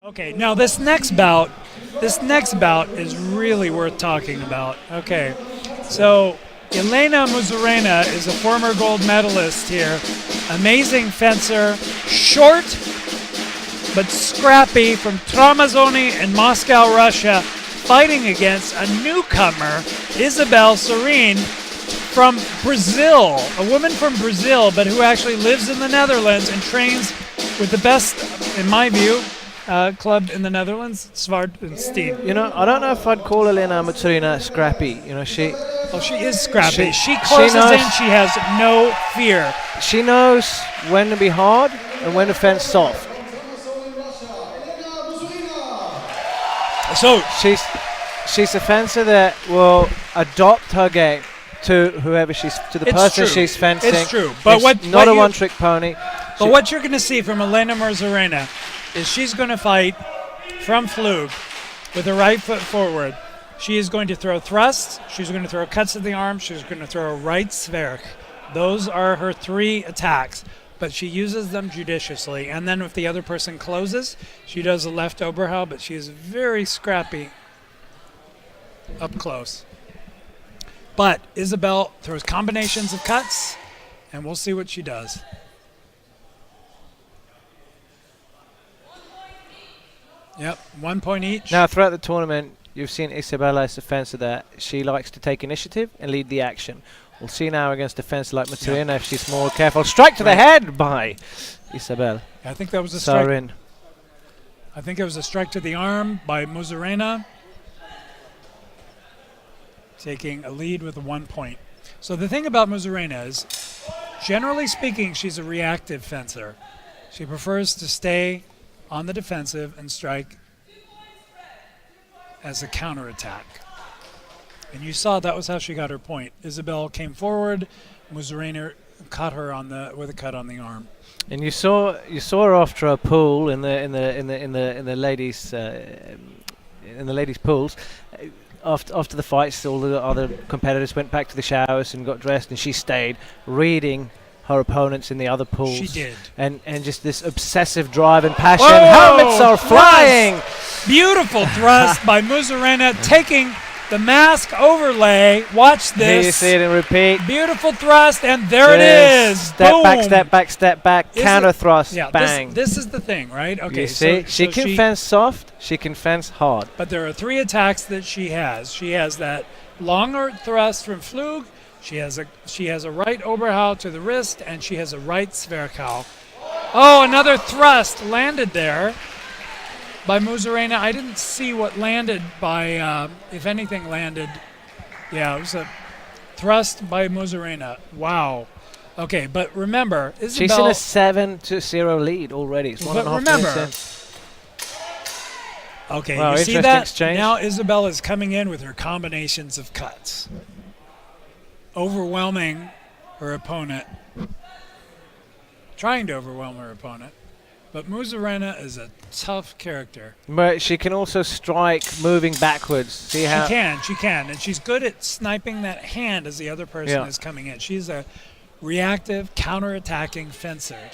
Okay, now this next bout is really worth talking about. Okay, so Elena Muzarena is a former gold medalist here. Amazing fencer, short but scrappy, from Tramazzoni in Moscow, Russia, fighting against a newcomer, Isabel Serene, from Brazil, a woman from Brazil, but who actually lives in the Netherlands and trains with the best, in my view, club in the Netherlands, Swordfish. You know, I don't know if I'd call Elena Muzarena scrappy. You know, she is scrappy. She closes in. She has no fear. She knows when to be hard and when to fence soft. So she's a fencer that will adopt her game to whoever the person she's fencing. It's true, but not a one-trick pony. But what you're going to see from Elena Muzarena is she's going to fight from Flug with her right foot forward. She is going to throw thrusts. She's going to throw cuts to the arm. She's going to throw a right sverk. Those are her three attacks, but she uses them judiciously. And then if the other person closes, she does a left Oberhau, but she is very scrappy up close. But Isabel throws combinations of cuts, and we'll see what she does. Yep, 1 point each. Now, throughout the tournament, you've seen Isabella as a fencer that she likes to take initiative and lead the action. We'll see now against a fencer like Muzarena if she's more careful. Strike to the head by Isabel. I think that was a strike. I think it was a strike to the arm by Muzarena, taking a lead with a 1 point. So the thing about Muzarena is, generally speaking, she's a reactive fencer. She prefers to stay on the defensive and strike as a counterattack. And you saw that was how she got her point. Isabel came forward, Muzarena caught her with a cut on the arm. And you saw her after a pool in the ladies pools. After the fights, all the other competitors went back to the showers and got dressed, and she stayed reading her opponents in the other pools. She did. And just this obsessive drive and passion. Whoa! Helmets are flying! Beautiful thrust by Muzarena, taking the mask overlay. Watch this. Here you see it in repeat. Beautiful thrust, and there it is. Step Boom. back, step back, step back. Counter thrust. Yeah, bang. This is the thing, right? Okay. You see, she can fence soft. She can fence hard. But there are three attacks that she has. She has that longer thrust from Flug. She has a right Oberhau to the wrist, and she has a right Zwerchhau. Oh, another thrust landed there by Muzarena. I didn't see what landed by, if anything landed. Yeah, it was a thrust by Muzarena. Wow. Okay, but remember, Isabel... She's in a 7-0 lead already. It's 1.5 minutes in. Okay, wow, you see that? Exchange. Now Isabel is coming in with her combinations of cuts, overwhelming her opponent, trying to overwhelm her opponent. But Muzarena is a tough character. But she can also strike moving backwards. See how she can, and she's good at sniping that hand as the other person is coming in. She's a reactive, counter-attacking fencer.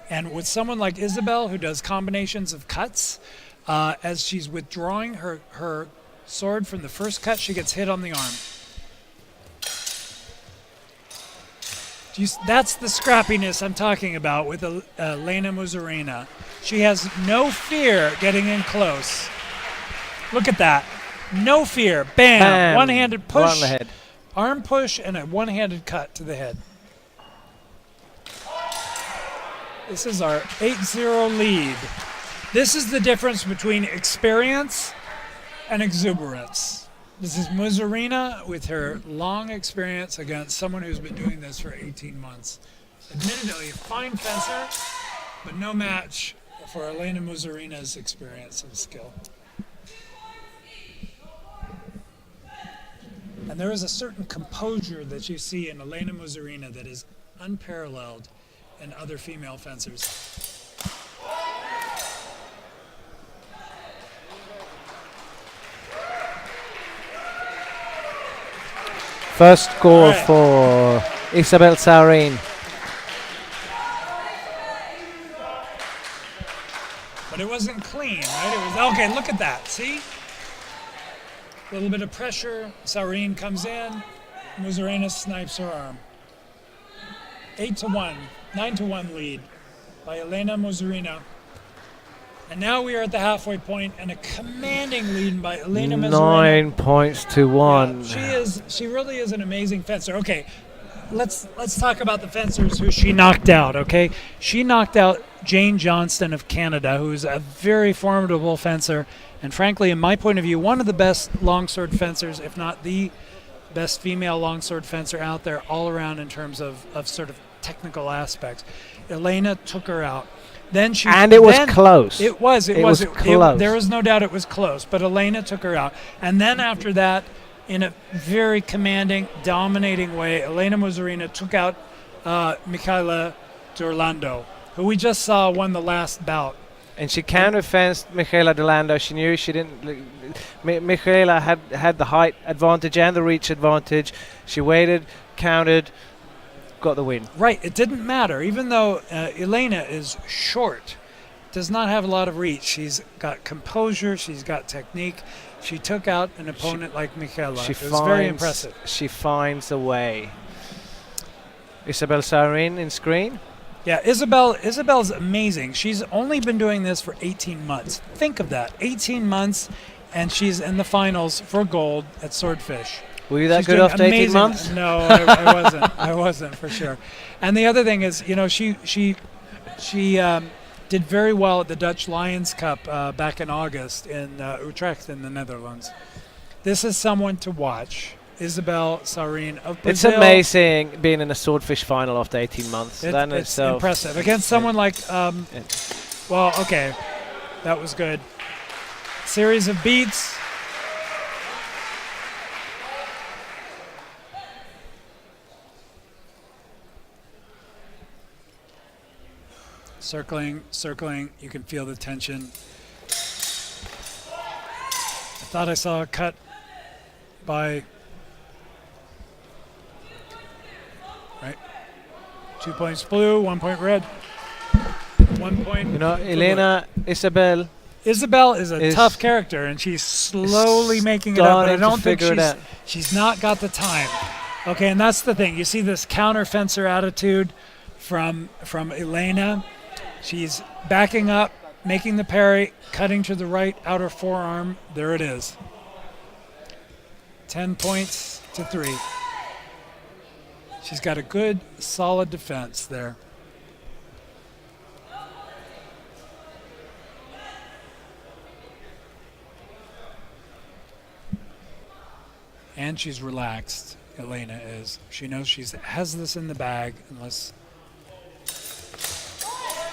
And with someone like Isabel, who does combinations of cuts, as she's withdrawing her sword from the first cut, she gets hit on the arm. That's the scrappiness I'm talking about with Elena Muzarena. She has no fear getting in close. Look at that. No fear. Bam. Bam. One-handed push. Right on the head. Arm push and a one-handed cut to the head. This is our 8-0 lead. This is the difference between experience and exuberance. This is Muzarena with her long experience against someone who's been doing this for 18 months. Admittedly, a fine fencer, but no match for Elena Muzarena's experience and skill. And there is a certain composure that you see in Elena Muzarena that is unparalleled in other female fencers. First score for Isabel Serene. But it wasn't clean, right? It was okay. Look at that. See, a little bit of pressure. Saurine comes in. Musarena snipes her arm. 8-1, 9-1 lead by Elena Musarena. And now we are at the halfway point, and a commanding lead by Elena Musarena. 9 points to 1. Yeah, she really is an amazing fencer. Okay, let's talk about the fencers who she knocked out. Okay, she knocked out Jane Johnston of Canada, who's a very formidable fencer, and frankly, in my point of view, one of the best longsword fencers, if not the best female longsword fencer out there all around in terms of sort of technical aspects. Elena took her out. Then she and it was close. It was close. There was no doubt it was close, but Elena took her out. And then after that, in a very commanding, dominating way, Elena Musarena took out Michaela D'Orlando, who we just saw won the last bout. And she counter-fenced Michaela D'Orlando. She knew she didn't. Michaela had the height advantage and the reach advantage. She waited, countered, got the win. Right. It didn't matter. Even though Elena is short, does not have a lot of reach. She's got composure. She's got technique. She took out an opponent like Michaela. It was very impressive. She finds a way. Isabel Saurine in screen. Yeah, Isabel's amazing. She's only been doing this for 18 months. Think of that. 18 months, and she's in the finals for gold at Swordfish. Were you that good after 18 months? No, I wasn't. I wasn't for sure. And the other thing is, you know, she did very well at the Dutch Lions Cup back in August in Utrecht in the Netherlands. This is someone to watch. Isabel Saurine of Brazil. It's amazing being in a Swordfish final after 18 months. It's impressive. Against someone like, well, okay, that was good. Series of beats. Circling, you can feel the tension. I thought I saw a cut by, right, 2 points blue, 1 point red, 1 point. You know, Elena, Isabel is a tough character, and she's slowly making it up, but I don't think she's not got the time. Okay, and that's the thing. You see this counter fencer attitude from Elena. She's backing up, making the parry, cutting to the right outer forearm. There it is. 10 points to 3. She's got a good, solid defense there. And she's relaxed, Elena is. She knows she has this in the bag unless...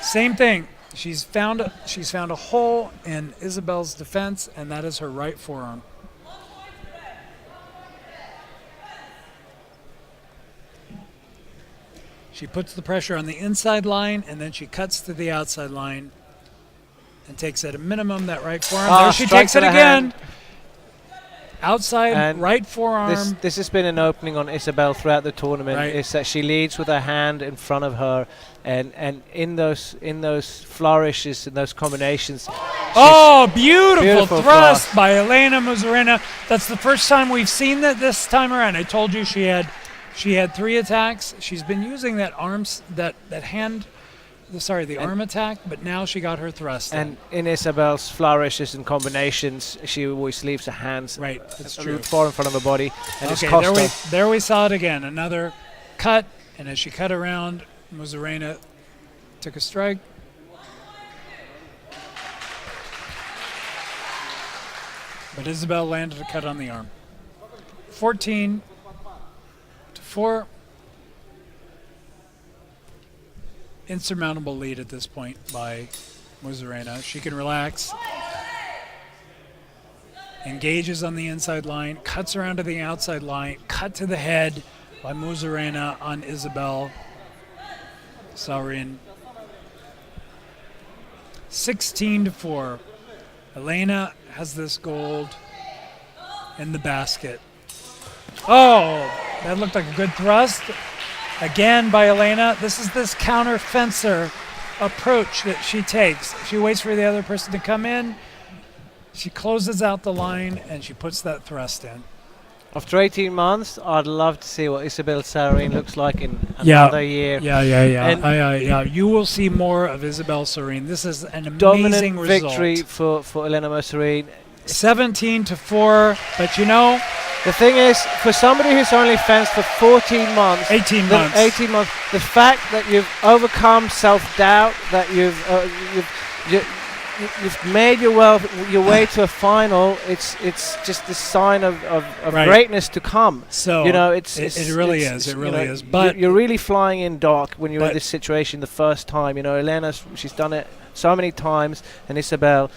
Same thing. She's found a hole in Isabel's defense, and that is her right forearm. She puts the pressure on the inside line, and then she cuts to the outside line and takes at a minimum that right forearm. There she takes it again. Outside and right forearm. This has been an opening on Isabel throughout the tournament. Right. Is that she leads with her hand in front of her, and in those flourishes and those combinations. Oh, beautiful thrust by Elena Musarena. That's the first time we've seen that this time around. I told you she had 3 attacks. She's been using that arm attack, but now she got her thrust. And in Isabel's flourishes and combinations, she always leaves her hands that's true. far in front of her body. And okay, there we saw it again. Another cut, and as she cut around, Musarena took a strike. But Isabel landed a cut on the arm. 14-4. Insurmountable lead at this point by Musarena. She can relax. Engages on the inside line, cuts around to the outside line, cut to the head by Musarena on Isabel Saurine. 16-4. Elena has this gold in the basket. Oh, that looked like a good thrust. Again by Elena. This is this counter fencer approach that she takes. She waits for the other person to come in. She closes out the line and she puts that thrust in. After 18 months, I'd love to see what Isabel Sareen looks like in another year. Yeah. You will see more of Isabel Serene. This is an amazing Dominant result. victory for Elena Serene. 17-4, but you know, The thing is, for somebody who's only fenced for 14 months, 18 months. 18 months, the fact that you've overcome self-doubt, that you've made your way to a final, it's just a sign of Right. greatness to come. So it really is. But you're really flying in dark when you're in but- this situation the first time. You know, Elena, she's done it so many times, and Isabel,